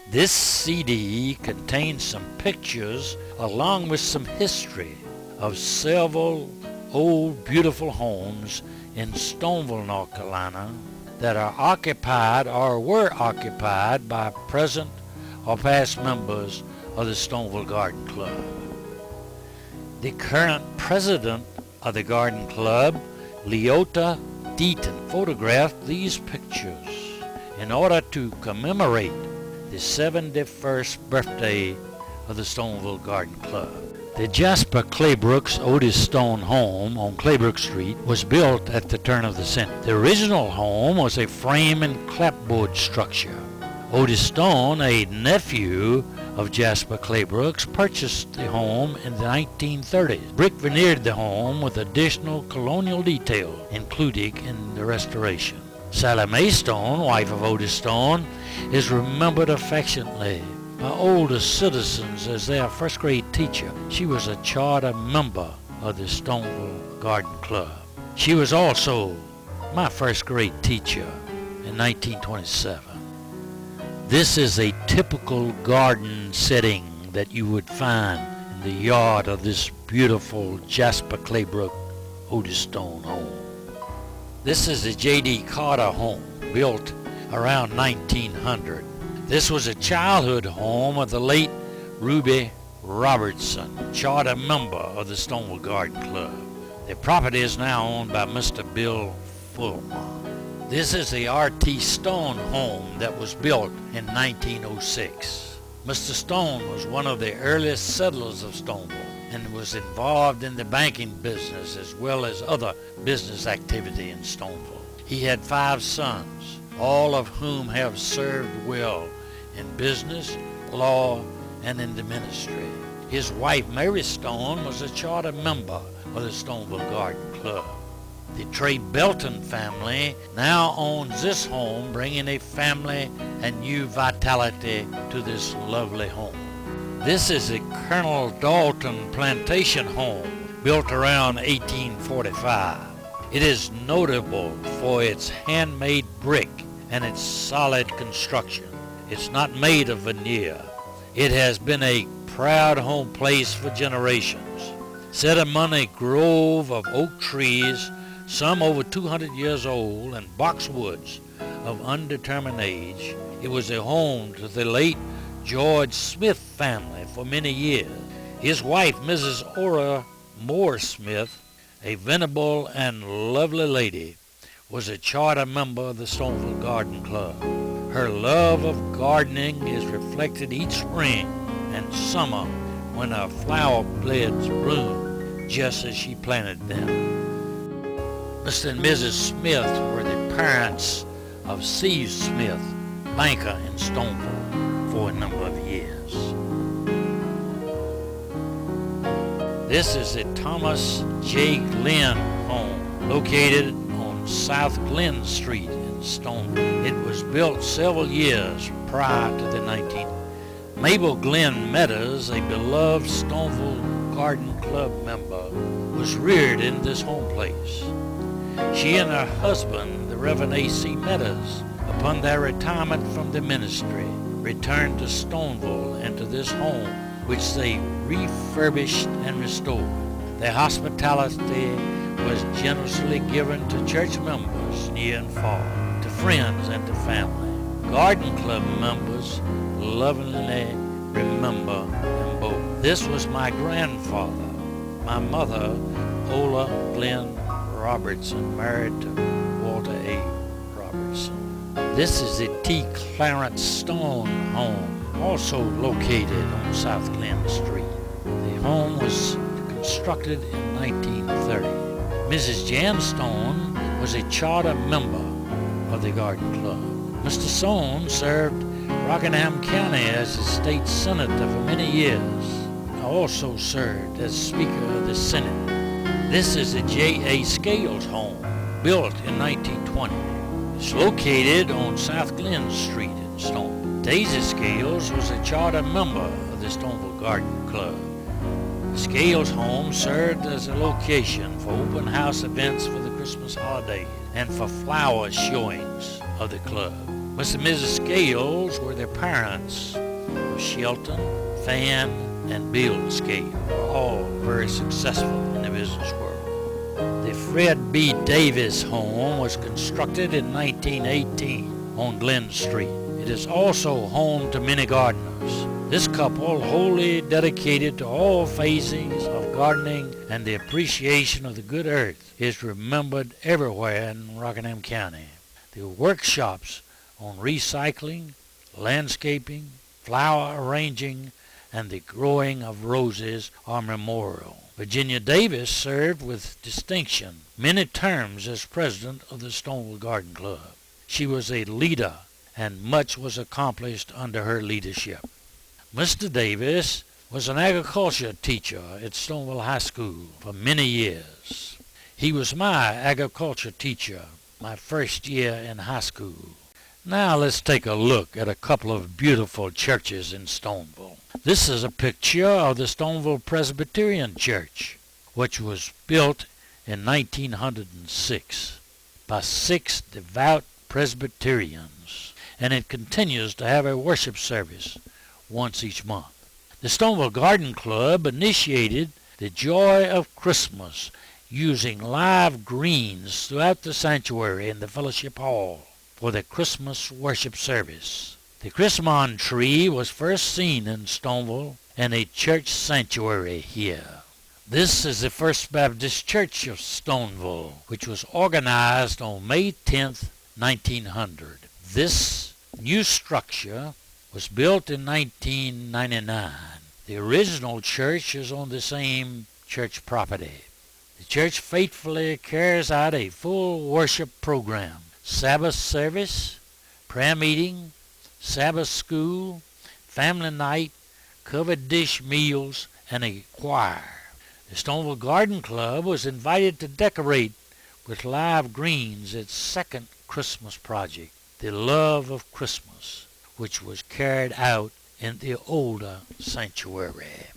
This CD contains some pictures along with some history of several old beautiful homes in Stoneville, North Carolina that are occupied or were occupied by present or past members of the Stoneville Garden Club. The current president of the Garden Club, Leota Deaton, photographed these pictures in order to commemorate the 71st birthday of the Stoneville Garden Club. The Jasper Claybrooks Otis Stone home on Claybrook Street was built at the turn of the century. The original home was a frame and clapboard structure. Otis Stone, a nephew of Jasper Claybrooks, purchased the home in the 1930s. Brick veneered the home with additional colonial detail included in the restoration. Sally Mae Stone, wife of Otis Stone, is remembered affectionately by older citizens as their first grade teacher. She was a charter member of the Stoneville Garden Club. She was also my first grade teacher in 1927. This is a typical garden setting that you would find in the yard of this beautiful Jasper Claybrook Otis Stone home. This is the J.D. Carter home, built around 1900. This was a childhood home of the late Ruby Robertson, charter member of the Stoneville Garden Club. The property is now owned by Mr. Bill Fulmer. This is the R.T. Stone home that was built in 1906. Mr. Stone was one of the earliest settlers of Stoneville and was involved in the banking business as well as other business activity in Stoneville. He had 5 sons, all of whom have served well in business, law, and in the ministry. His wife, Mary Stone, was a charter member of the Stoneville Garden Club. The Trey Belton family now owns this home, bringing a family and new vitality to this lovely home. This is the Colonel Dalton plantation home, built around 1845. It is notable for its handmade brick and its solid construction. It's not made of veneer. It has been a proud home place for generations. Set among a grove of oak trees, some over 200 years old, and boxwoods of undetermined age, it was a home to the late George Smith family for many years. His wife, Mrs. Ora Moore Smith, a venerable and lovely lady, was a charter member of the Stoneville Garden Club. Her love of gardening is reflected each spring and summer when her flower beds bloom just as she planted them. Mr. and Mrs. Smith were the parents of Steve Smith, banker in Stoneville, for a number of years. This is the Thomas J. Glenn home, located on South Glen Street in Stoneville. It was built several years prior to the 19th. Mabel Glenn Meadows, a beloved Stoneville Garden Club member, was reared in this home place. She and her husband, the Reverend A.C. Meadows, upon their retirement from the ministry, returned to Stoneville and to this home, which they refurbished and restored. Their hospitality was generously given to church members near and far, to friends and to family. Garden Club members lovingly remember them both. This was my grandfather, my mother, Ola Glenn Robertson, married to Walter A. Robertson. This is the T. Clarence Stone home, also located on South Glen Street. The home was constructed in 1930. Mrs. Jan Stone was a charter member of the Garden Club. Mr. Stone served Rockingham County as the state senator for many years. He also served as Speaker of the Senate. This is the J.A. Scales home, built in 1920. It's located on South Glen Street in Stoneville. Daisy Scales was a charter member of the Stoneville Garden Club. Scales home served as a location for open house events for the Christmas holidays and for flower showings of the club. Mr. and Mrs. Scales were their parents. Shelton, Fan, and Bill Scales were all very successful in the business world. The Fred B. Davis home was constructed in 1918 on Glen Street. It is also home to many gardeners. This couple, wholly dedicated to all phases of gardening and the appreciation of the good earth, is remembered everywhere in Rockingham County. The workshops on recycling, landscaping, flower arranging, and the growing of roses are memorial. Virginia Davis served with distinction many terms as president of the Stoneville Garden Club. She was a leader, and much was accomplished under her leadership. Mr. Davis was an agriculture teacher at Stoneville High School for many years. He was my agriculture teacher my first year in high school. Now let's take a look at a couple of beautiful churches in Stoneville. This is a picture of the Stoneville Presbyterian Church, which was built in 1906 by 6 devout Presbyterians, and it continues to have a worship service once each month. The Stoneville Garden Club initiated the Joy of Christmas using live greens throughout the sanctuary and the fellowship hall for the Christmas worship service. The Chrismon tree was first seen in Stoneville and a church sanctuary here. This is the First Baptist Church of Stoneville, which was organized on May 10th, 1900. This new structure was built in 1999. The original church is on the same church property. The church faithfully carries out a full worship program: Sabbath service, prayer meeting, Sabbath school, family night, covered dish meals, and a choir. The Stoneville Garden Club was invited to decorate with live greens its second Christmas project, The Love of Christmas, which was carried out in the older sanctuary.